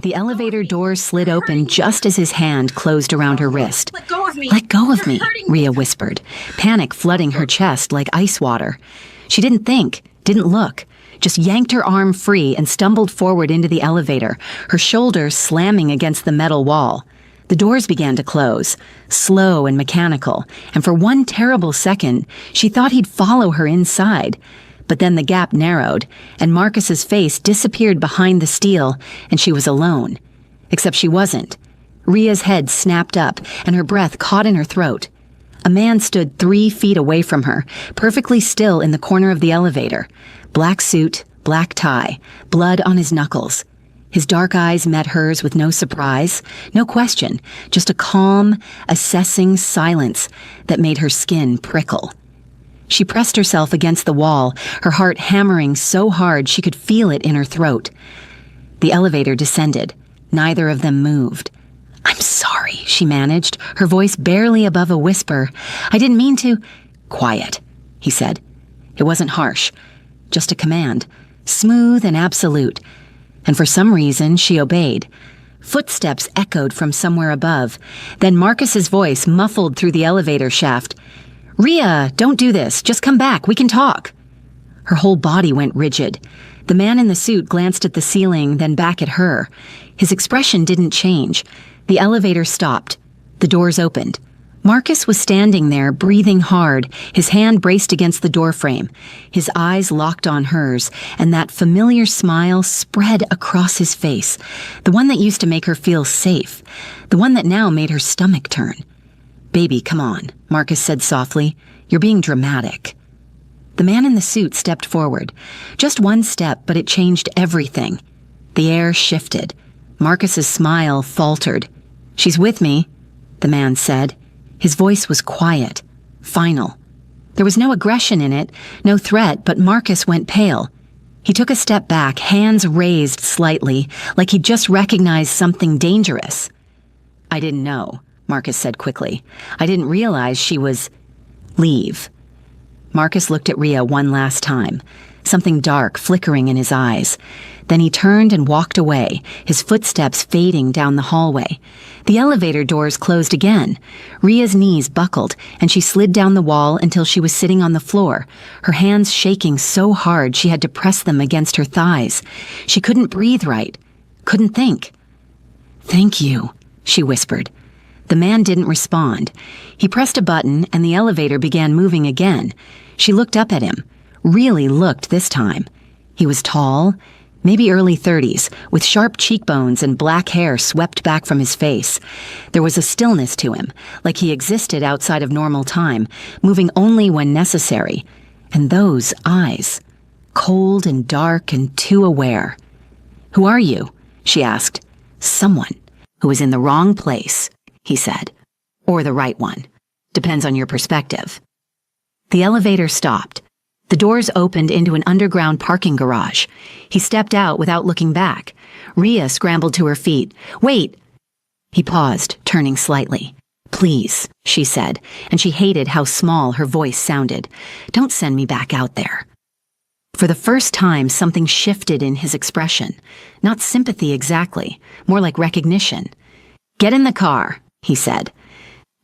The elevator door slid open just as his hand closed around her wrist. Let go of me. "Let go of me," You're hurting me. Rhea whispered, panic flooding her chest like ice water. She didn't think, didn't look, just yanked her arm free and stumbled forward into the elevator, her shoulders slamming against the metal wall. The doors began to close, slow and mechanical, and for one terrible second, she thought he'd follow her inside. But then the gap narrowed, and Marcus's face disappeared behind the steel, and she was alone. Except she wasn't. Rhea's head snapped up, and her breath caught in her throat. A man stood 3 feet away from her, perfectly still in the corner of the elevator. Black suit, black tie, blood on his knuckles. His dark eyes met hers with no surprise, no question, just a calm, assessing silence that made her skin prickle. She pressed herself against the wall, her heart hammering so hard she could feel it in her throat. The elevator descended. Neither of them moved. "I'm sorry," she managed, her voice barely above a whisper. "I didn't mean to—" "Quiet," he said. It wasn't harsh, just a command, smooth and absolute. And for some reason, she obeyed. Footsteps echoed from somewhere above. Then Marcus's voice muffled through the elevator shaft. "Rhea, don't do this. Just come back. We can talk." Her whole body went rigid. The man in the suit glanced at the ceiling, then back at her. His expression didn't change. The elevator stopped. The doors opened. Marcus was standing there, breathing hard, his hand braced against the doorframe, his eyes locked on hers, and that familiar smile spread across his face, the one that used to make her feel safe, the one that now made her stomach turn. "Baby, come on," Marcus said softly. "You're being dramatic." The man in the suit stepped forward. Just one step, but it changed everything. The air shifted. Marcus's smile faltered. "She's with me," the man said. His voice was quiet, final. There was no aggression in it, no threat, but Marcus went pale. He took a step back, hands raised slightly, like he'd just recognized something dangerous. "I didn't know," Marcus said quickly. "I didn't realize she was—" "Leave." Marcus looked at Rhea one last time, something dark flickering in his eyes. Then he turned and walked away, his footsteps fading down the hallway. The elevator doors closed again. Rhea's knees buckled, and she slid down the wall until she was sitting on the floor, her hands shaking so hard she had to press them against her thighs. She couldn't breathe right, couldn't think. "Thank you," she whispered. The man didn't respond. He pressed a button, and the elevator began moving again. She looked up at him, really looked this time. He was tall, maybe early 30s, with sharp cheekbones and black hair swept back from his face. There was a stillness to him, like he existed outside of normal time, moving only when necessary. And those eyes, cold and dark and too aware. "Who are you?" she asked. "Someone who is in the wrong place," he said. "Or the right one. Depends on your perspective." The elevator stopped. The doors opened into an underground parking garage. He stepped out without looking back. Rhea scrambled to her feet. "Wait!" He paused, turning slightly. "Please," she said, and she hated how small her voice sounded. "Don't send me back out there." For the first time, something shifted in his expression. Not sympathy exactly, more like recognition. "Get in the car," he said.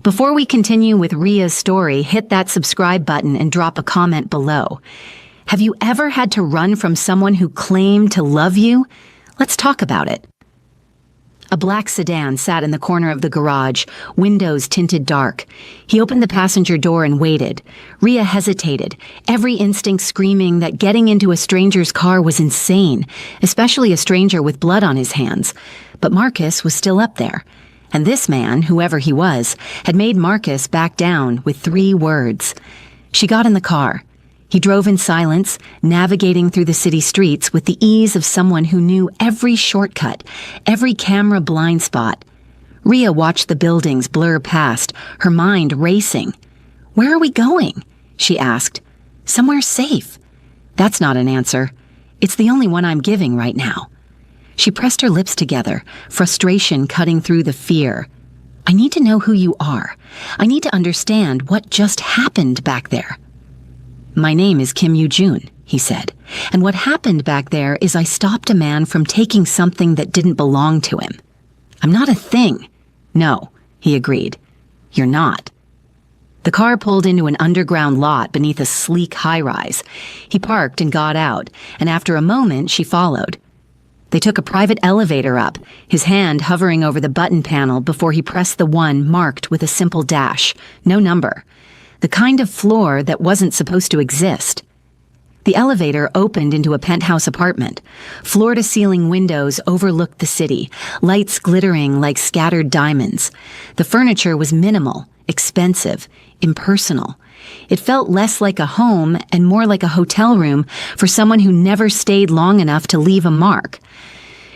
Before we continue with Rhea's story, hit that subscribe button and drop a comment below. Have you ever had to run from someone who claimed to love you? Let's talk about it. A black sedan sat in the corner of the garage, windows tinted dark. He opened the passenger door and waited. Rhea hesitated, every instinct screaming that getting into a stranger's car was insane, especially a stranger with blood on his hands. But Marcus was still up there. And this man, whoever he was, had made Marcus back down with 3 words. She got in the car. He drove in silence, navigating through the city streets with the ease of someone who knew every shortcut, every camera blind spot. Rhea watched the buildings blur past, her mind racing. "Where are we going?" she asked. "Somewhere safe." "That's not an answer. It's the only one I'm giving right now." She pressed her lips together, frustration cutting through the fear. "I need to know who you are. I need to understand what just happened back there." "My name is Kim Yoo-jun," he said. And what happened back there is I stopped a man from taking something that didn't belong to him. I'm not a thing. No, he agreed. You're not. The car pulled into an underground lot beneath a sleek high-rise. He parked and got out, and after a moment, she followed. They took a private elevator up, his hand hovering over the button panel before he pressed the one marked with a simple dash, no number. The kind of floor that wasn't supposed to exist. The elevator opened into a penthouse apartment. Floor-to-ceiling windows overlooked the city, lights glittering like scattered diamonds. The furniture was minimal, expensive, impersonal. It felt less like a home and more like a hotel room for someone who never stayed long enough to leave a mark.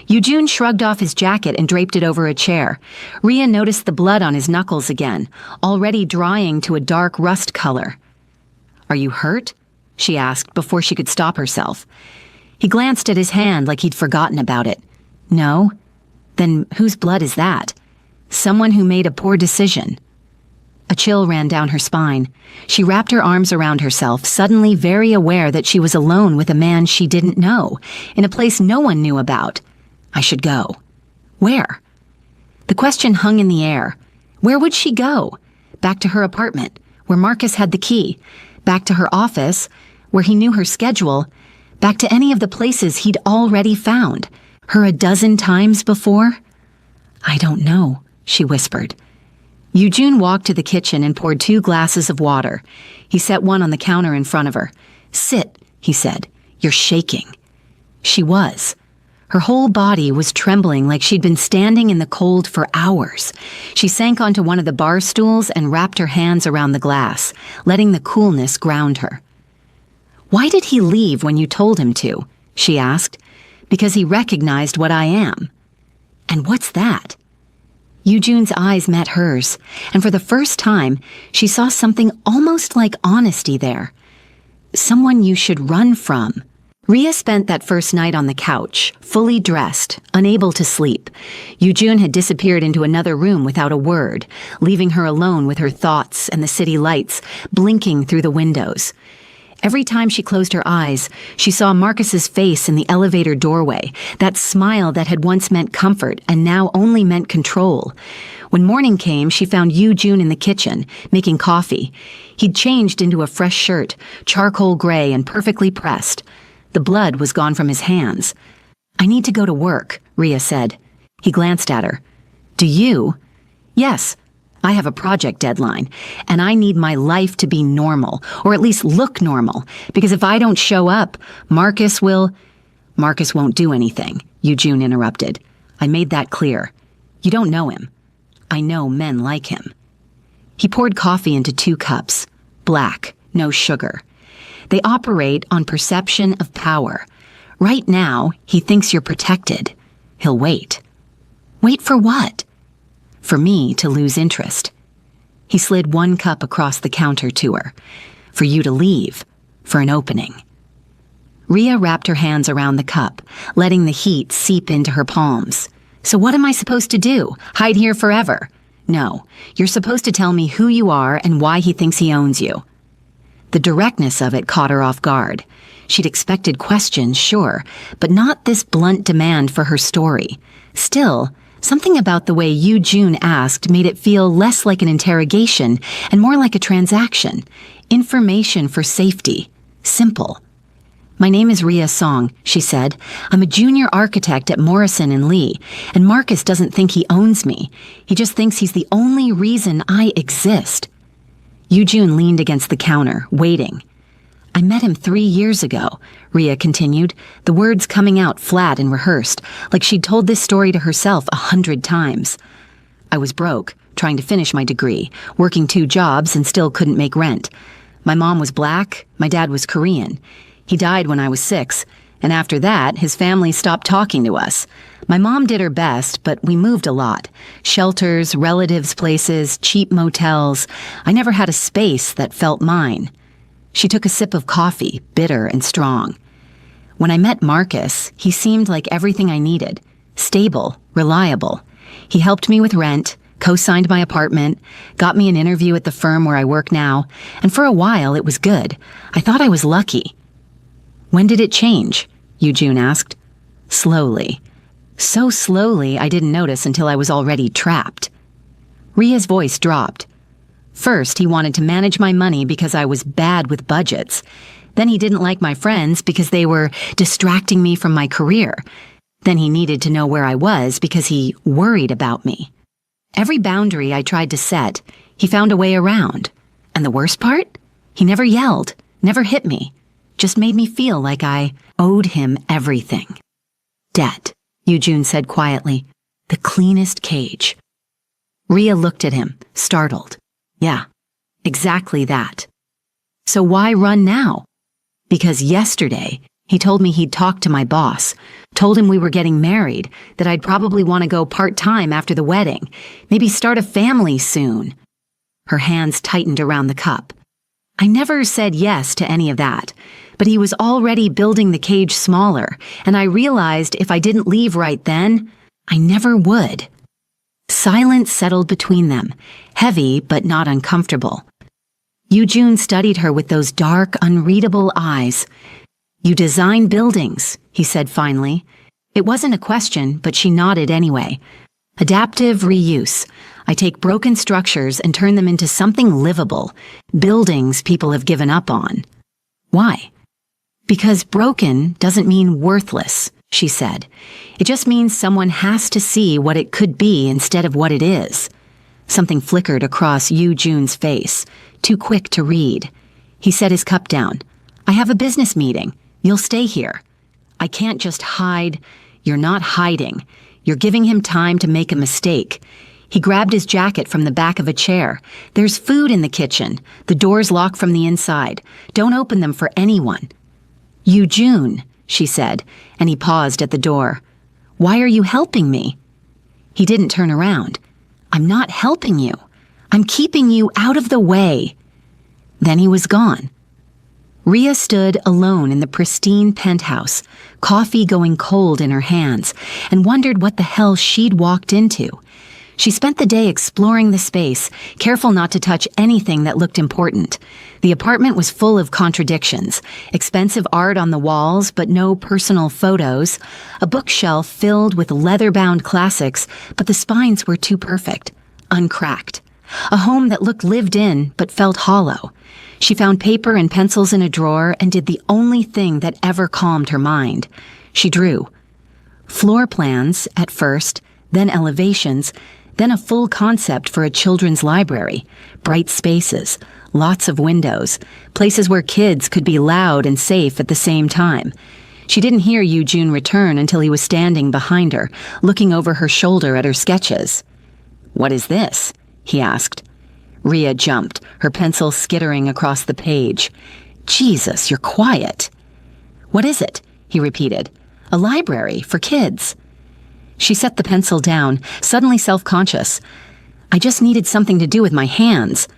Eugene shrugged off his jacket and draped it over a chair. Rhea noticed the blood on his knuckles again, already drying to a dark rust color. "Are you hurt?" she asked before she could stop herself. He glanced at his hand like he'd forgotten about it. "No? Then whose blood is that? Someone who made a poor decision." A chill ran down her spine. She wrapped her arms around herself, suddenly very aware that she was alone with a man she didn't know, in a place no one knew about. I should go. Where? The question hung in the air. Where would she go? Back to her apartment, where Marcus had the key. Back to her office, where he knew her schedule. Back to any of the places he'd already found. Her a dozen times before? "I don't know," she whispered. Eugene walked to the kitchen and poured 2 glasses of water. He set one on the counter in front of her. "Sit," he said. "You're shaking." She was. Her whole body was trembling like she'd been standing in the cold for hours. She sank onto one of the bar stools and wrapped her hands around the glass, letting the coolness ground her. "Why did he leave when you told him to?" she asked. "Because he recognized what I am." "And what's that?" Eugene's eyes met hers, and for the first time, she saw something almost like honesty there. "Someone you should run from." Rhea spent that first night on the couch, fully dressed, unable to sleep. Eugene had disappeared into another room without a word, leaving her alone with her thoughts and the city lights blinking through the windows. Every time she closed her eyes, she saw Marcus's face in the elevator doorway, that smile that had once meant comfort and now only meant control. When morning came, she found Eugene in the kitchen, making coffee. He'd changed into a fresh shirt, charcoal gray and perfectly pressed. The blood was gone from his hands. "I need to go to work," Rhea said. He glanced at her. "Do you?" "Yes. I have a project deadline, and I need my life to be normal, or at least look normal, because if I don't show up, Marcus will—" "Marcus won't do anything," Eugene interrupted. "I made that clear. You don't know him. I know men like him." He poured coffee into 2 cups, black, no sugar. They operate on perception of power. Right now, he thinks you're protected. He'll wait. Wait for what? For me to lose interest. He slid 1 cup across the counter to her. For you to leave. For an opening. Rhea wrapped her hands around the cup, letting the heat seep into her palms. "So what am I supposed to do? Hide here forever?" "No, you're supposed to tell me who you are and why he thinks he owns you." The directness of it caught her off guard. She'd expected questions, sure, but not this blunt demand for her story. Still, something about the way Eugene asked made it feel less like an interrogation and more like a transaction. Information for safety. Simple. "My name is Rhea Song," she said. "I'm a junior architect at Morrison & Lee, and Marcus doesn't think he owns me. He just thinks he's the only reason I exist." Eugene leaned against the counter, waiting. "I met him 3 years ago," Rhea continued, the words coming out flat and rehearsed, like she'd told this story to herself 100 times. "I was broke, trying to finish my degree, working 2 jobs and still couldn't make rent. My mom was black, my dad was Korean. He died when I was 6, and after that, his family stopped talking to us. My mom did her best, but we moved a lot. Shelters, relatives' places, cheap motels. I never had a space that felt mine." She took a sip of coffee, bitter and strong. "When I met Marcus, he seemed like everything I needed. Stable, reliable. He helped me with rent, co-signed my apartment, got me an interview at the firm where I work now, and for a while it was good. I thought I was lucky." When did it change? Eugene asked. Slowly. So slowly I didn't notice until I was already trapped. Ria's voice dropped. First, he wanted to manage my money because I was bad with budgets. Then he didn't like my friends because they were distracting me from my career. Then he needed to know where I was because he worried about me. Every boundary I tried to set, he found a way around. And the worst part? He never yelled, never hit me, just made me feel like I owed him everything. Debt, Eugene said quietly. The cleanest cage. Ria looked at him, startled. Yeah, exactly that. So why run now? Because yesterday, he told me he'd talked to my boss, told him we were getting married, that I'd probably want to go part-time after the wedding, maybe start a family soon. Her hands tightened around the cup. I never said yes to any of that, but he was already building the cage smaller, and I realized if I didn't leave right then, I never would. Silence settled between them, heavy but not uncomfortable. Eugene studied her with those dark, unreadable eyes. You design buildings, he said finally. It wasn't a question, but she nodded anyway. Adaptive reuse. I take broken structures and turn them into something livable, buildings people have given up on. Why? Because broken doesn't mean worthless, she said. It just means someone has to see what it could be instead of what it is. Something flickered across Eugene's face, too quick to read. He set his cup down. I have a business meeting. You'll stay here. I can't just hide. You're not hiding. You're giving him time to make a mistake. He grabbed his jacket from the back of a chair. There's food in the kitchen. The doors lock from the inside. Don't open them for anyone. Eugene, she said, and he paused at the door. Why are you helping me? He didn't turn around. I'm not helping you. I'm keeping you out of the way. Then he was gone. Ria stood alone in the pristine penthouse, coffee going cold in her hands, and wondered what the hell she'd walked into. She spent the day exploring the space, careful not to touch anything that looked important. The apartment was full of contradictions, expensive art on the walls but no personal photos, a bookshelf filled with leather-bound classics, but the spines were too perfect, uncracked. A home that looked lived in but felt hollow. She found paper and pencils in a drawer and did the only thing that ever calmed her mind. She drew. Floor plans at first, then elevations, then a full concept for a children's library. Bright spaces, lots of windows, places where kids could be loud and safe at the same time. She didn't hear Eugene return until he was standing behind her, looking over her shoulder at her sketches. "What is this?" he asked. Ria jumped, her pencil skittering across the page. "Jesus, you're quiet." "What is it?" he repeated. "A library for kids." She set the pencil down, suddenly self-conscious. "I just needed something to do with my hands."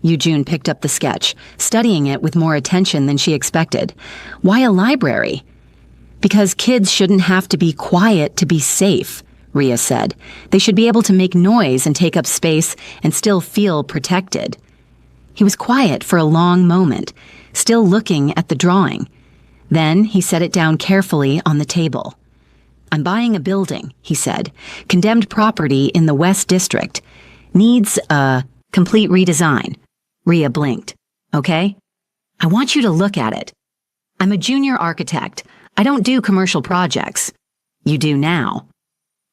Eugene picked up the sketch, studying it with more attention than she expected. "Why a library?" "Because kids shouldn't have to be quiet to be safe," Ria said. "They should be able to make noise and take up space and still feel protected." He was quiet for a long moment, still looking at the drawing. Then he set it down carefully on the table. "I'm buying a building," he said. "Condemned property in the West District. Needs a complete redesign." Ria blinked. "Okay? I want you to look at it. I'm a junior architect. I don't do commercial projects." "You do now."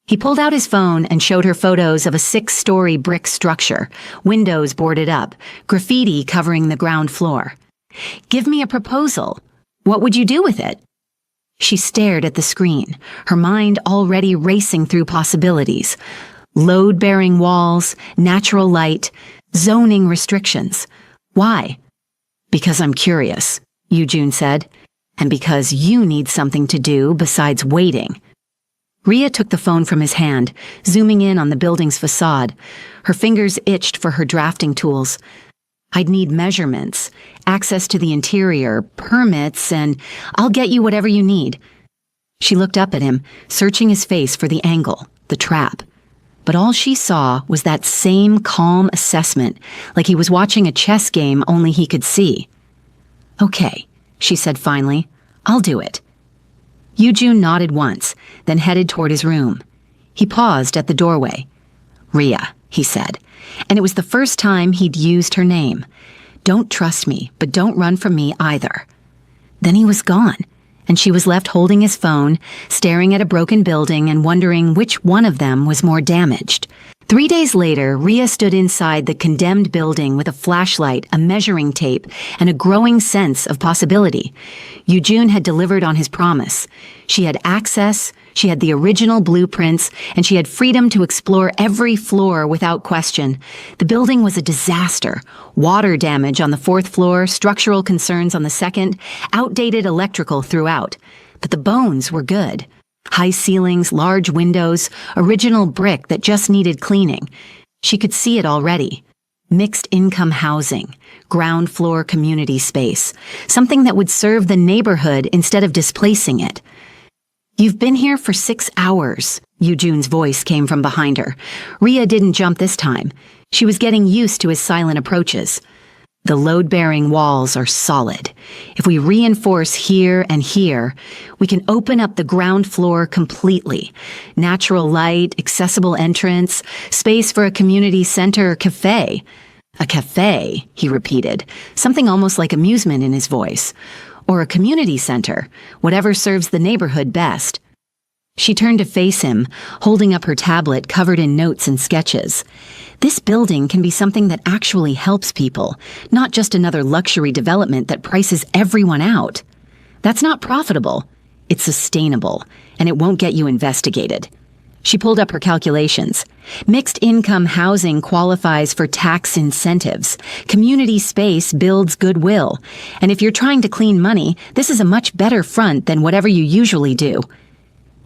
He pulled out his phone and showed her photos of a 6-story brick structure, windows boarded up, graffiti covering the ground floor. "Give me a proposal. What would you do with it?" She stared at the screen, her mind already racing through possibilities. Load-bearing walls, natural light, zoning restrictions. "Why?" "Because I'm curious," Eugene said, "and because you need something to do besides waiting." Ria took the phone from his hand, zooming in on the building's facade. Her fingers itched for her drafting tools. "I'd need measurements, access to the interior, permits, and I'll get you whatever you need." She looked up at him, searching his face for the angle, the trap. But all she saw was that same calm assessment, like he was watching a chess game only he could see. "Okay," she said finally, I'll do it. Yoo-jun nodded once, then headed toward his room. He paused at the doorway. Rhea, he said, and it was the first time he'd used her name. Don't trust me, but don't run from me either. Then he was gone, and she was left holding his phone, staring at a broken building and wondering which one of them was more damaged. 3 days later, Rhea stood inside the condemned building with a flashlight, a measuring tape, and a growing sense of possibility. Yoo-jun had delivered on his promise. She had access, she had the original blueprints, and she had freedom to explore every floor without question. The building was a disaster. Water damage on the 4th floor, structural concerns on the 2nd, outdated electrical throughout. But the bones were good. High ceilings, large windows, original brick that just needed cleaning. She could see it already. Mixed income housing, ground floor community space, something that would serve the neighborhood instead of displacing it. You've been here for 6 hours, Yoo-jun's voice came from behind her. Rhea didn't jump this time. She was getting used to his silent approaches. The load-bearing walls are solid. If we reinforce here and here, we can open up the ground floor completely. Natural light, accessible entrance, space for a community center or cafe. A cafe, he repeated, something almost like amusement in his voice. Or a community center, whatever serves the neighborhood best. She turned to face him, holding up her tablet covered in notes and sketches. This building can be something that actually helps people, not just another luxury development that prices everyone out. That's not profitable. It's sustainable, and it won't get you investigated. She pulled up her calculations. Mixed income housing qualifies for tax incentives. Community space builds goodwill. And if you're trying to clean money, this is a much better front than whatever you usually do.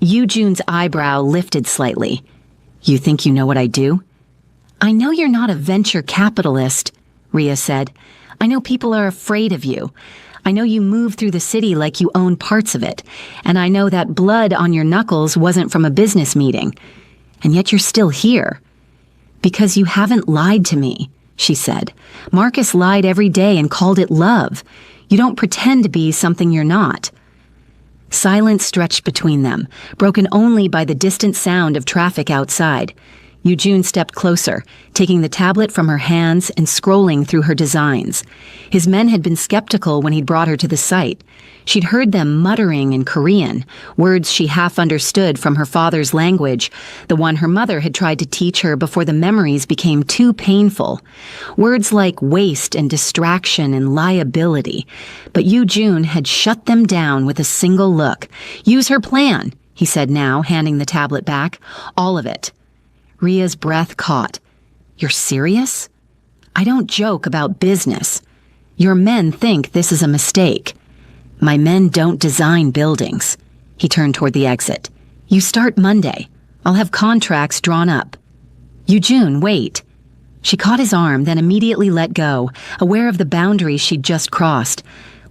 Yoo-jun's eyebrow lifted slightly. You think you know what I do? I know you're not a venture capitalist, Rhea said. I know people are afraid of you. I know you move through the city like you own parts of it. And I know that blood on your knuckles wasn't from a business meeting. And yet you're still here. Because you haven't lied to me, she said. Marcus lied every day and called it love. You don't pretend to be something you're not. Silence stretched between them, broken only by the distant sound of traffic outside. Yoo-jun stepped closer, taking the tablet from her hands and scrolling through her designs. His men had been skeptical when he'd brought her to the site. She'd heard them muttering in Korean, words she half understood from her father's language, the one her mother had tried to teach her before the memories became too painful. Words like waste and distraction and liability. But Yoo-jun had shut them down with a single look. Use her plan, he said now, handing the tablet back. All of it. Rhea's breath caught. You're serious? I don't joke about business. Your men think this is a mistake. My men don't design buildings. He turned toward the exit. You start Monday. I'll have contracts drawn up. Yoo-jun, wait. She caught his arm, then immediately let go, aware of the boundary she'd just crossed.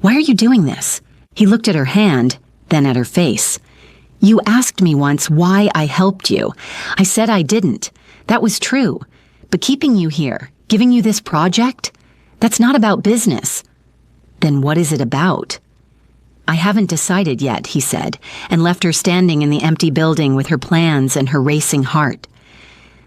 Why are you doing this? He looked at her hand, then at her face. You asked me once why I helped you. I said I didn't. That was true. But keeping you here, giving you this project, that's not about business. Then what is it about? I haven't decided yet, he said, and left her standing in the empty building with her plans and her racing heart.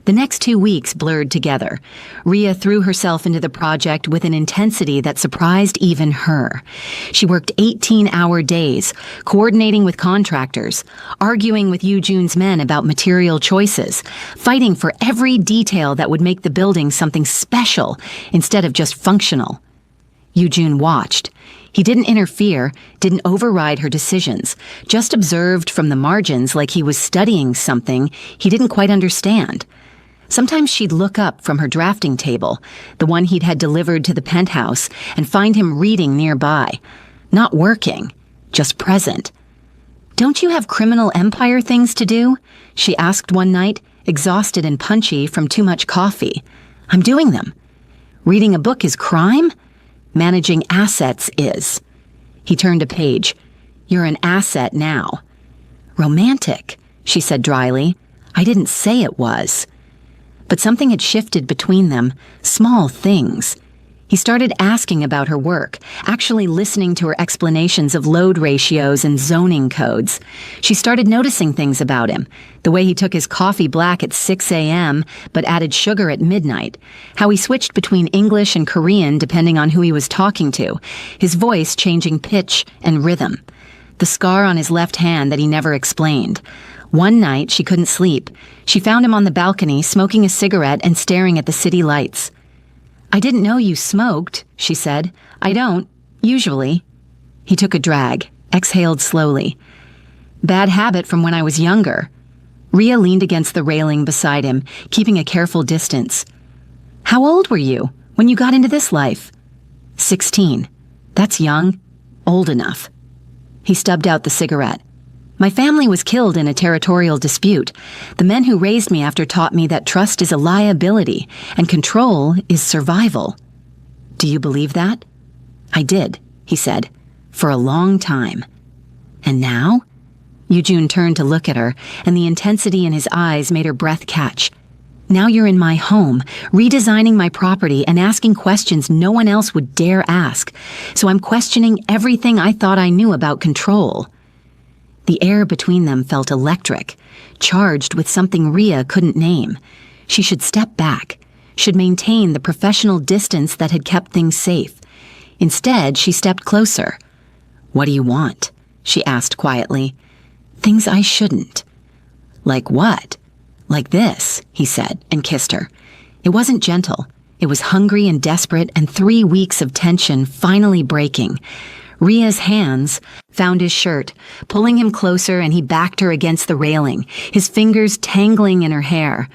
The next 2 weeks blurred together. Rhea threw herself into the project with an intensity that surprised even her. She worked 18-hour days, coordinating with contractors, arguing with Yoo-jun's men about material choices, fighting for every detail that would make the building something special instead of just functional. Yoo-jun watched. He didn't interfere, didn't override her decisions, just observed from the margins like he was studying something he didn't quite understand. Sometimes she'd look up from her drafting table, the one he'd had delivered to the penthouse, and find him reading nearby. Not working, just present. Don't you have criminal empire things to do? She asked one night, exhausted and punchy from too much coffee. I'm doing them. Reading a book is crime? Managing assets is. He turned a page. You're an asset now. Romantic, she said dryly. I didn't say it was. But something had shifted between them, small things. He started asking about her work, actually listening to her explanations of load ratios and zoning codes. She started noticing things about him, the way he took his coffee black at 6 a.m. but added sugar at midnight, how he switched between English and Korean depending on who he was talking to, his voice changing pitch and rhythm, the scar on his left hand that he never explained. One night, she couldn't sleep. She found him on the balcony, smoking a cigarette and staring at the city lights. "I didn't know you smoked," she said. "I don't, usually." He took a drag, exhaled slowly. "Bad habit from when I was younger." Rhea leaned against the railing beside him, keeping a careful distance. "How old were you when you got into this life?" 16. "That's young. Old enough." He stubbed out the cigarette. "My family was killed in a territorial dispute. The men who raised me after taught me that trust is a liability and control is survival." "Do you believe that?" "I did," he said, "for a long time." "And now?" Yujun turned to look at her, and the intensity in his eyes made her breath catch. "Now you're in my home, redesigning my property and asking questions no one else would dare ask. So I'm questioning everything I thought I knew about control." The air between them felt electric, charged with something Rhea couldn't name. She should step back, should maintain the professional distance that had kept things safe. Instead, she stepped closer. "What do you want?" she asked quietly. "Things I shouldn't." "Like what?" "Like this," he said, and kissed her. It wasn't gentle. It was hungry and desperate, and 3 weeks of tension finally breaking. Rhea's hands found his shirt, pulling him closer, and he backed her against the railing, his fingers tangling in her hair.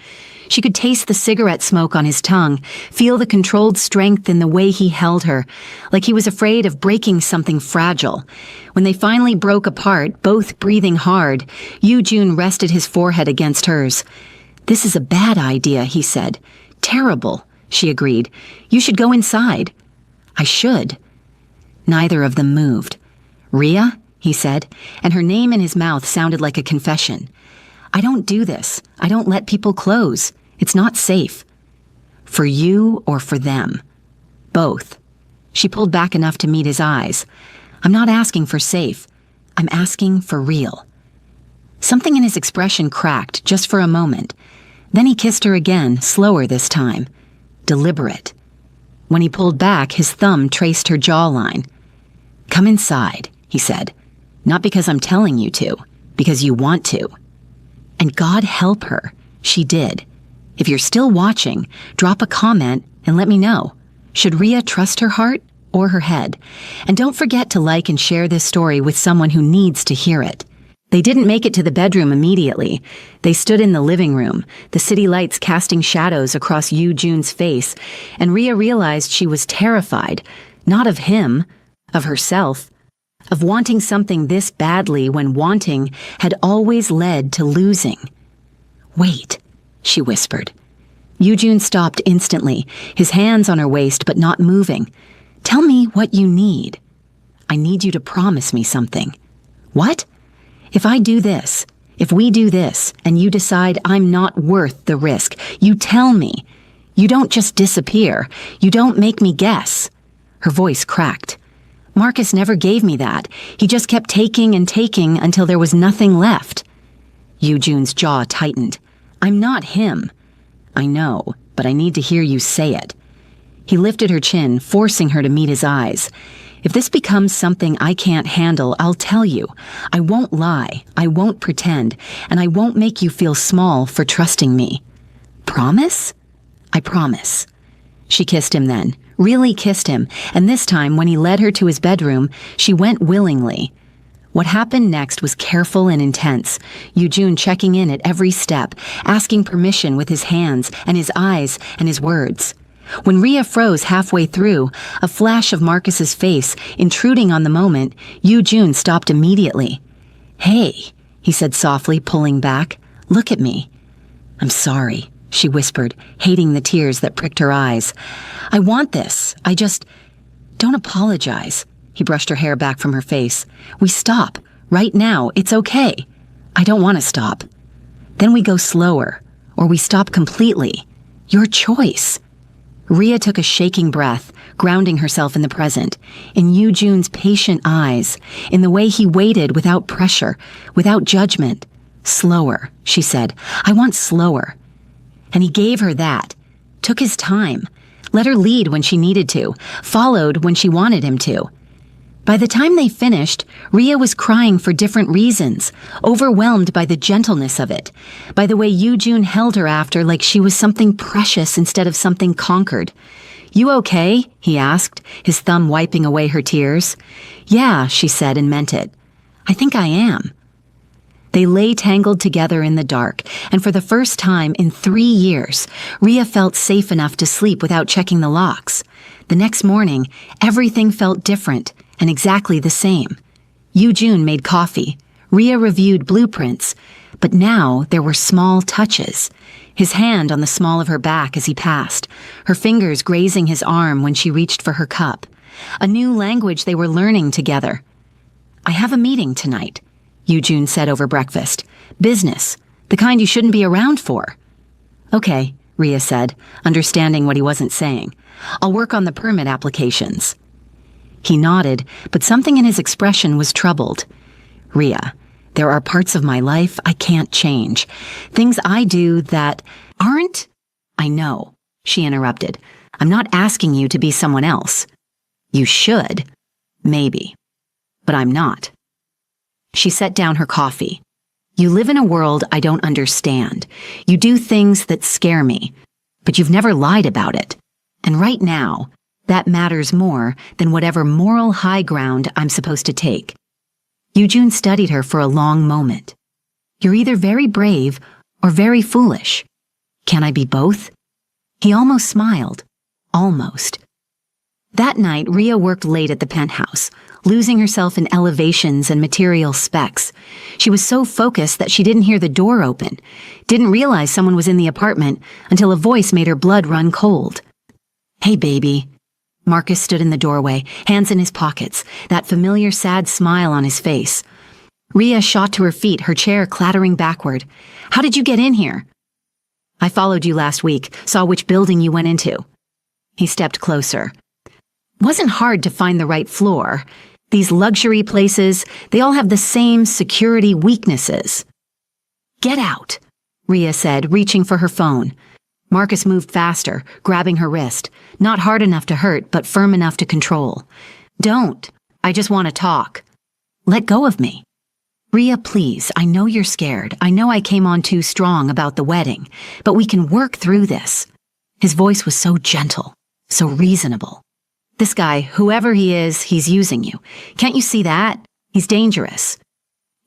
She could taste the cigarette smoke on his tongue, feel the controlled strength in the way he held her, like he was afraid of breaking something fragile. When they finally broke apart, both breathing hard, Yujun rested his forehead against hers. "This is a bad idea," he said. "Terrible," she agreed. "You should go inside." "I should." Neither of them moved. "Rhea?" he said, and her name in his mouth sounded like a confession. "I don't do this. I don't let people close. It's not safe." "For you or for them?" "Both." She pulled back enough to meet his eyes. "I'm not asking for safe. I'm asking for real." Something in his expression cracked just for a moment. Then he kissed her again, slower this time. Deliberate. When he pulled back, his thumb traced her jawline. "Come inside," he said. "Not because I'm telling you to, because you want to." And God help her, she did. If you're still watching, drop a comment and let me know. Should Rhea trust her heart or her head? And don't forget to like and share this story with someone who needs to hear it. They didn't make it to the bedroom immediately. They stood in the living room, the city lights casting shadows across Yoo-jun's face, and Rhea realized she was terrified, not of him, of herself, of wanting something this badly when wanting had always led to losing. "Wait," she whispered. Yoo-jun stopped instantly, his hands on her waist but not moving. "Tell me what you need." "I need you to promise me something." "What?" "If I do this, if we do this, and you decide I'm not worth the risk, you tell me. You don't just disappear. You don't make me guess." Her voice cracked. "Marcus never gave me that. He just kept taking and taking until there was nothing left." Yoo-jun's jaw tightened. "I'm not him." "I know, but I need to hear you say it." He lifted her chin, forcing her to meet his eyes. "If this becomes something I can't handle, I'll tell you. I won't lie, I won't pretend, and I won't make you feel small for trusting me." "Promise?" "I promise." She kissed him then, really kissed him, and this time when he led her to his bedroom, she went willingly. What happened next was careful and intense, Yoo-jun checking in at every step, asking permission with his hands and his eyes and his words. When Rhea froze halfway through, a flash of Marcus's face intruding on the moment, Yoo-jun stopped immediately. "Hey," he said softly, pulling back. "Look at me." "I'm sorry," she whispered, hating the tears that pricked her eyes. "I want this. Don't apologize." He brushed her hair back from her face. "We stop. Right now. It's okay." "I don't want to stop." "Then we go slower. Or we stop completely. Your choice." Ria took a shaking breath, grounding herself in the present, in Yoo-jun's patient eyes, in the way he waited without pressure, without judgment. "Slower," she said. "I want slower." And he gave her that, took his time, let her lead when she needed to, followed when she wanted him to. By the time they finished, Ria was crying for different reasons, overwhelmed by the gentleness of it, by the way Yoo-jun held her after like she was something precious instead of something conquered. "You okay?" he asked, his thumb wiping away her tears. "Yeah," she said and meant it. "I think I am." They lay tangled together in the dark, and for the first time in 3 years, Ria felt safe enough to sleep without checking the locks. The next morning, everything felt different and exactly the same. Yoo-jun made coffee. Ria reviewed blueprints, but now there were small touches. His hand on the small of her back as he passed, her fingers grazing his arm when she reached for her cup. A new language they were learning together. "I have a meeting tonight," Yoo-jun said over breakfast. "Business, the kind you shouldn't be around for." "Okay," Ria said, understanding what he wasn't saying. "I'll work on the permit applications." He nodded, but something in his expression was troubled. "Ria, there are parts of my life I can't change. Things I do that aren't—" "I know," she interrupted. "I'm not asking you to be someone else. You should, maybe, but I'm not." She set down her coffee. "You live in a world I don't understand. You do things that scare me, but you've never lied about it. And right now, that matters more than whatever moral high ground I'm supposed to take." Yoo-jun studied her for a long moment. "You're either very brave or very foolish. Can I be both?" He almost smiled. Almost. That night, Ria worked late at the penthouse, losing herself in elevations and material specs. She was so focused that she didn't hear the door open, didn't realize someone was in the apartment until a voice made her blood run cold. "Hey, baby." Marcus stood in the doorway, hands in his pockets, that familiar sad smile on his face. Ria shot to her feet, her chair clattering backward. "How did you get in here?" "I followed you last week, saw which building you went into." He stepped closer. "Wasn't hard to find the right floor. These luxury places, they all have the same security weaknesses." "Get out," Ria said, reaching for her phone. Marcus moved faster, grabbing her wrist, not hard enough to hurt, but firm enough to control. "Don't. I just want to talk." "Let go of me." "Ria, please, I know you're scared. I know I came on too strong about the wedding, but we can work through this." His voice was so gentle, so reasonable. "This guy, whoever he is, he's using you. Can't you see that? He's dangerous."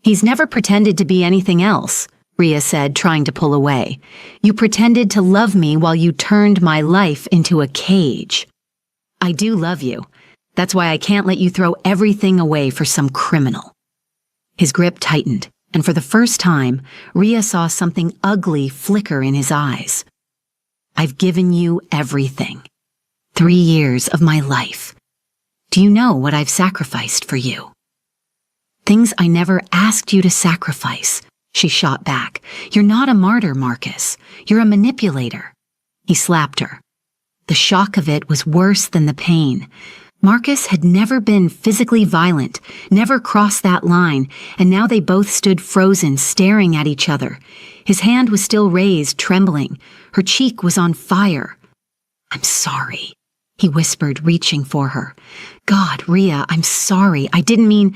"He's never pretended to be anything else," Ria said, trying to pull away. "You pretended to love me while you turned my life into a cage." "I do love you. That's why I can't let you throw everything away for some criminal." His grip tightened, and for the first time, Ria saw something ugly flicker in his eyes. "I've given you everything. 3 years of my life. Do you know what I've sacrificed for you?" "Things I never asked you to sacrifice," she shot back. "You're not a martyr, Marcus. You're a manipulator." He slapped her. The shock of it was worse than the pain. Marcus had never been physically violent, never crossed that line, and now they both stood frozen, staring at each other. His hand was still raised, trembling. Her cheek was on fire. "I'm sorry," he whispered, reaching for her. "God, Ria, I'm sorry. I didn't mean—"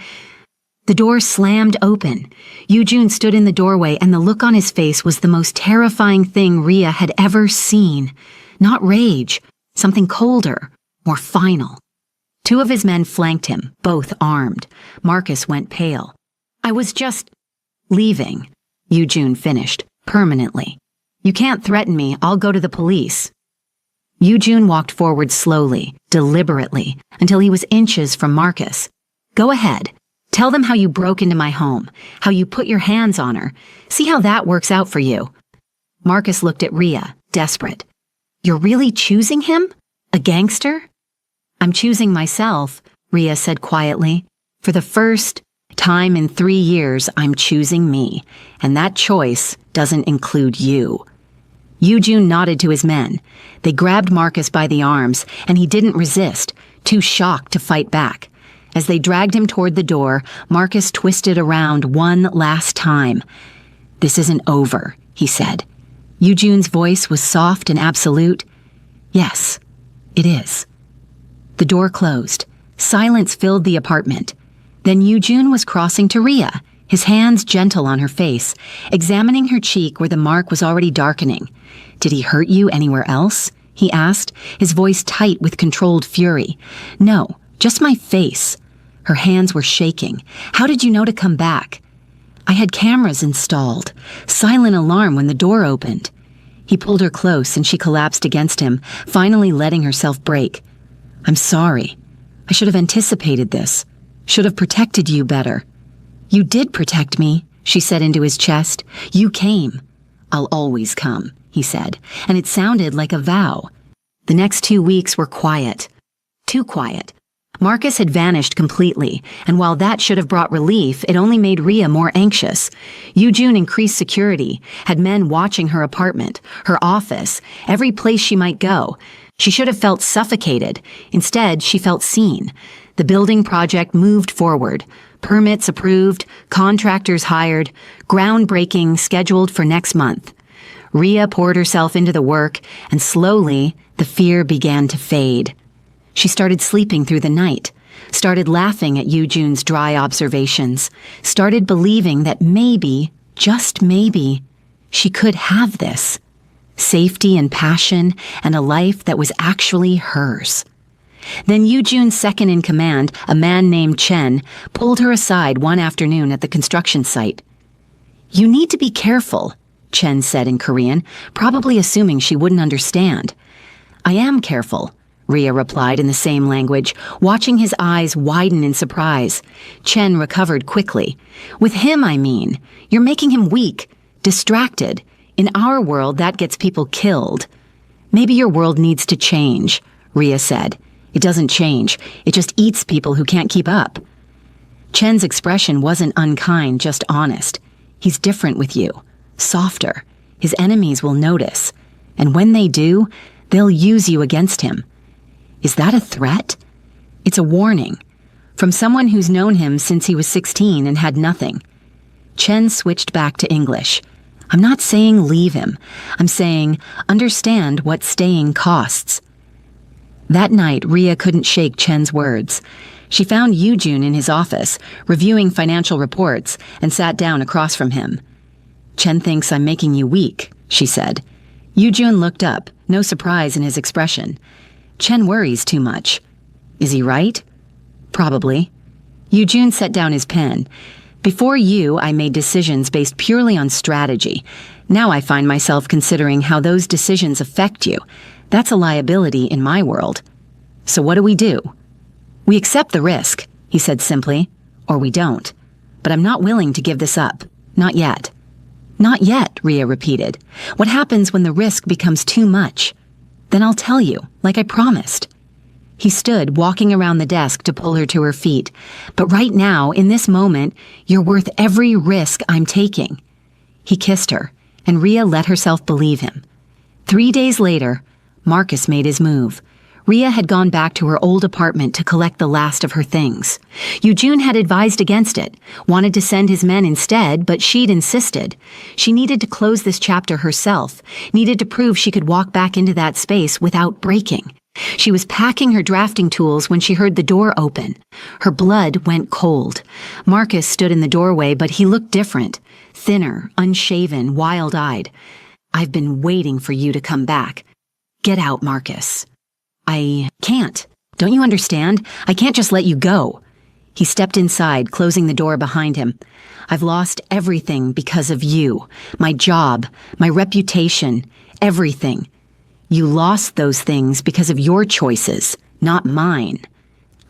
The door slammed open. Yoo-jun stood in the doorway, and the look on his face was the most terrifying thing Ria had ever seen. Not rage, something colder, more final. 2 of his men flanked him, both armed. Marcus went pale. "I was just leaving," Yoo-jun finished, permanently. "You can't threaten me. I'll go to the police." Yoo-jun walked forward slowly, deliberately, until he was inches from Marcus. "Go ahead. Tell them how you broke into my home, how you put your hands on her. See how that works out for you." Marcus looked at Ria, desperate. "You're really choosing him? A gangster?" "I'm choosing myself," Ria said quietly. "For the first time in 3 years, I'm choosing me, and that choice doesn't include you." Eugene nodded to his men. They grabbed Marcus by the arms, and he didn't resist, too shocked to fight back. As they dragged him toward the door, Marcus twisted around one last time. "This isn't over," he said. Eugene's voice was soft and absolute. "Yes, it is." The door closed. Silence filled the apartment. Then Eugene was crossing to Rhea, his hands gentle on her face, examining her cheek where the mark was already darkening. "Did he hurt you anywhere else?" he asked, his voice tight with controlled fury. "No, just my face." Her hands were shaking. "How did you know to come back?" "I had cameras installed. Silent alarm when the door opened." He pulled her close and she collapsed against him, finally letting herself break. "I'm sorry. I should have anticipated this. Should have protected you better." "You did protect me," she said into his chest. "You came." "I'll always come," he said, and it sounded like a vow. The next 2 weeks were quiet. Too quiet. Marcus had vanished completely, and while that should have brought relief, it only made Rhea more anxious. Eugene increased security, had men watching her apartment, her office, every place she might go. She should have felt suffocated. Instead, she felt seen. The building project moved forward. Permits approved, contractors hired, groundbreaking scheduled for next month. Rhea poured herself into the work, and slowly, the fear began to fade. She started sleeping through the night, started laughing at Eugene's dry observations, started believing that maybe, just maybe, she could have this. Safety and passion and a life that was actually hers. Then Eugene's second-in-command, a man named Chen, pulled her aside one afternoon at the construction site. "You need to be careful," Chen said in Korean, probably assuming she wouldn't understand. "I am careful," Rhea replied in the same language, watching his eyes widen in surprise. Chen recovered quickly. "With him, I mean. You're making him weak, distracted. In our world, that gets people killed." "Maybe your world needs to change," Rhea said. "It doesn't change. It just eats people who can't keep up." Chen's expression wasn't unkind, just honest. "He's different with you. Softer. His enemies will notice. And when they do, they'll use you against him." "Is that a threat?" "It's a warning. From someone who's known him since he was 16 and had nothing." Chen switched back to English. "I'm not saying leave him. I'm saying understand what staying costs." That night, Rhea couldn't shake Chen's words. She found Eugene in his office, reviewing financial reports, and sat down across from him. "Chen thinks I'm making you weak," she said. Eugene looked up, no surprise in his expression. "Chen worries too much." "Is he right?" "Probably." Eugene set down his pen. "Before you, I made decisions based purely on strategy. Now I find myself considering how those decisions affect you. That's a liability in my world. So what do? "We accept the risk," he said simply, "or we don't. But I'm not willing to give this up. Not yet." "Not yet," Rhea repeated. "What happens when the risk becomes too much?" "Then I'll tell you, like I promised." He stood, walking around the desk to pull her to her feet. "But right now, in this moment, you're worth every risk I'm taking." He kissed her, and Rhea let herself believe him. 3 days later, Marcus made his move. Rhea had gone back to her old apartment to collect the last of her things. Eugene had advised against it, wanted to send his men instead, but she'd insisted. She needed to close this chapter herself, needed to prove she could walk back into that space without breaking. She was packing her drafting tools when she heard the door open. Her blood went cold. Marcus stood in the doorway, but he looked different. Thinner, unshaven, wild-eyed. "I've been waiting for you to come back." "Get out, Marcus." "I can't. Don't you understand? I can't just let you go." He stepped inside, closing the door behind him. "I've lost everything because of you. My job, my reputation, everything. You lost those things because of your choices, not mine."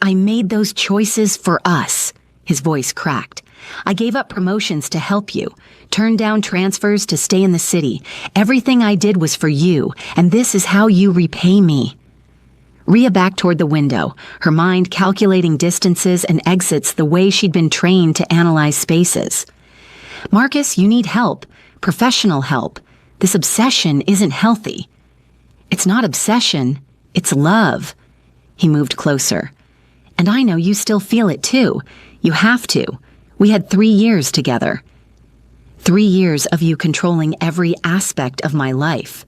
"I made those choices for us," his voice cracked. "I gave up promotions to help you, turned down transfers to stay in the city. Everything I did was for you, and this is how you repay me." Rhea backed toward the window, her mind calculating distances and exits the way she'd been trained to analyze spaces. "Marcus, you need help. Professional help. This obsession isn't healthy. It's not obsession, it's love. He moved closer. And I know you still feel it too. You have to. We had 3 years together. 3 years of you controlling every aspect of my life.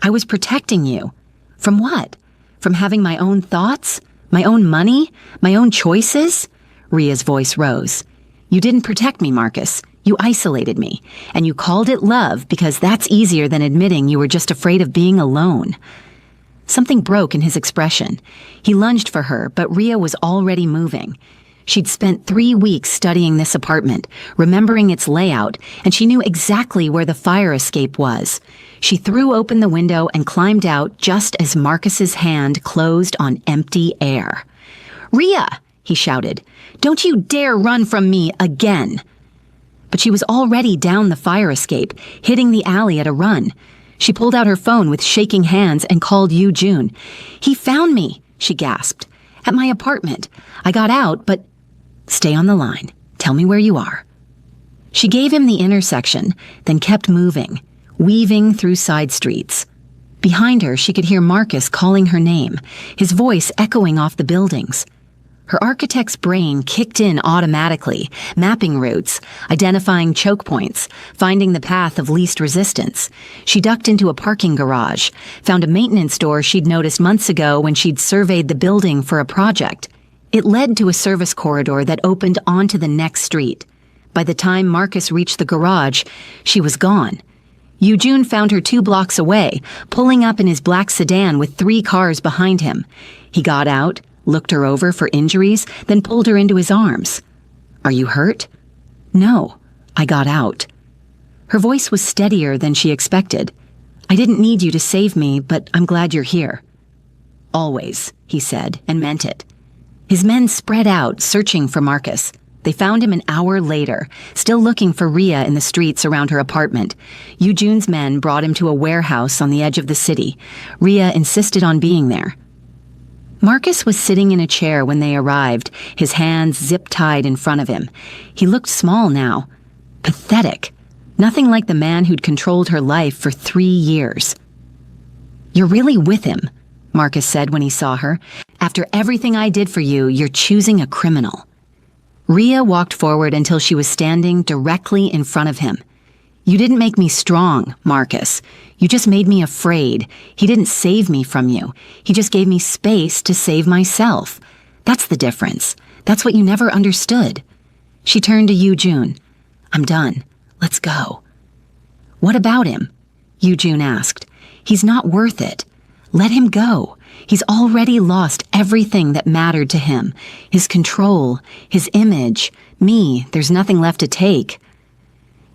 I was protecting you. From what? From having my own thoughts? My own money? My own choices? Ria's voice rose. You didn't protect me, Marcus. You isolated me. And you called it love because that's easier than admitting you were just afraid of being alone. Something broke in his expression. He lunged for her, but Ria was already moving. She'd spent 3 weeks studying this apartment, remembering its layout, and she knew exactly where the fire escape was. She threw open the window and climbed out just as Marcus's hand closed on empty air. "Ria!" he shouted. "Don't you dare run from me again!" But she was already down the fire escape, hitting the alley at a run. She pulled out her phone with shaking hands and called Yu Jun. "He found me," she gasped. "At my apartment. I got out, but..." "Stay on the line. Tell me where you are." She gave him the intersection, then kept moving, weaving through side streets. Behind her, she could hear Marcus calling her name, his voice echoing off the buildings. Her architect's brain kicked in automatically, mapping routes, identifying choke points, finding the path of least resistance. She ducked into a parking garage, found a maintenance door she'd noticed months ago when she'd surveyed the building for a project. It led to a service corridor that opened onto the next street. By the time Marcus reached the garage, she was gone. Yu Jun found her 2 blocks away, pulling up in his black sedan with 3 cars behind him. He got out, looked her over for injuries, then pulled her into his arms. "Are you hurt?" "No, I got out." Her voice was steadier than she expected. "I didn't need you to save me, but I'm glad you're here." "Always," he said, and meant it. His men spread out, searching for Marcus. They found him an hour later, still looking for Ria in the streets around her apartment. Yu Jun's men brought him to a warehouse on the edge of the city. Ria insisted on being there. Marcus was sitting in a chair when they arrived, his hands zip-tied in front of him. He looked small now. Pathetic. Nothing like the man who'd controlled her life for 3 years. "You're really with him," Marcus said when he saw her. "After everything I did for you, you're choosing a criminal." Ria walked forward until she was standing directly in front of him. "You didn't make me strong, Marcus. You just made me afraid. He didn't save me from you. He just gave me space to save myself. That's the difference. That's what you never understood." She turned to Yu Jun. "I'm done. Let's go." "What about him?" Yu Jun asked. "He's not worth it. Let him go. He's already lost everything that mattered to him. His control, his image, me, there's nothing left to take."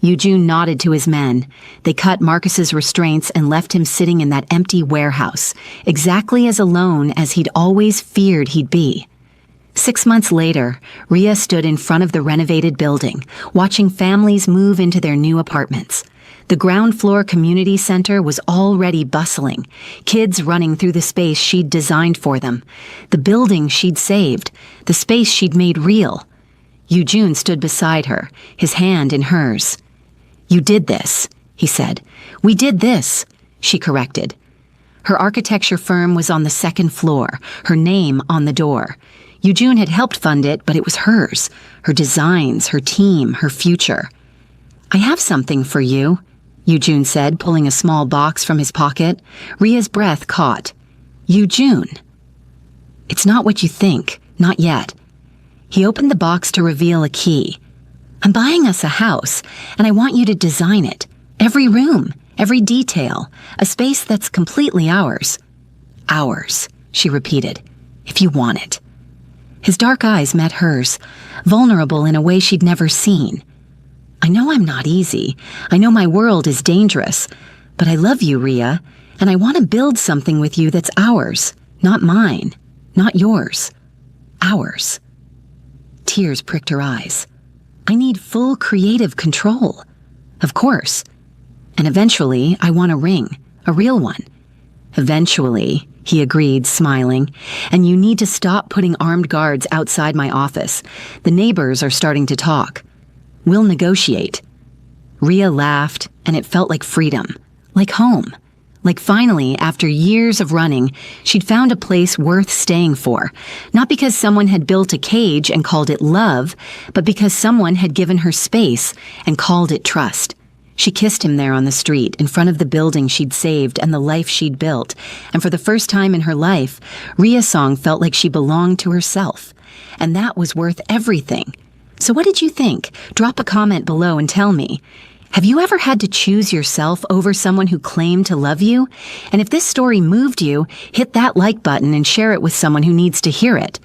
Yu Jun nodded to his men. They cut Marcus's restraints and left him sitting in that empty warehouse, exactly as alone as he'd always feared he'd be. 6 months later, Ria stood in front of the renovated building, watching families move into their new apartments. The ground floor community center was already bustling, kids running through the space she'd designed for them, the building she'd saved, the space she'd made real. Yu Jun stood beside her, his hand in hers. "You did this," he said. "We did this," she corrected. Her architecture firm was on the 2nd floor, her name on the door. Yu Jun had helped fund it, but it was hers, her designs, her team, her future. "I have something for you," Yu Jun said, pulling a small box from his pocket. Ria's breath caught. "Yu Jun." "It's not what you think, not yet." He opened the box to reveal a key. "I'm buying us a house, and I want you to design it. Every room, every detail, a space that's completely ours." "Ours," she repeated, "if you want it." His dark eyes met hers, vulnerable in a way she'd never seen. "I know I'm not easy. I know my world is dangerous. But I love you, Ria, and I want to build something with you that's ours, not mine, not yours. Ours." Tears pricked her eyes. "I need full creative control." "Of course. And eventually, I want a ring, a real one." "Eventually," he agreed, smiling. "And you need to stop putting armed guards outside my office. The neighbors are starting to talk. We'll negotiate." Ria laughed, and it felt like freedom, like home. Like finally, after years of running, she'd found a place worth staying for. Not because someone had built a cage and called it love, but because someone had given her space and called it trust. She kissed him there on the street, in front of the building she'd saved and the life she'd built. And for the first time in her life, Ria Song felt like she belonged to herself. And that was worth everything. So what did you think? Drop a comment below and tell me. Have you ever had to choose yourself over someone who claimed to love you? And if this story moved you, hit that like button and share it with someone who needs to hear it.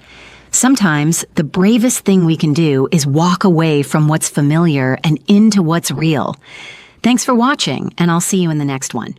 Sometimes the bravest thing we can do is walk away from what's familiar and into what's real. Thanks for watching, and I'll see you in the next one.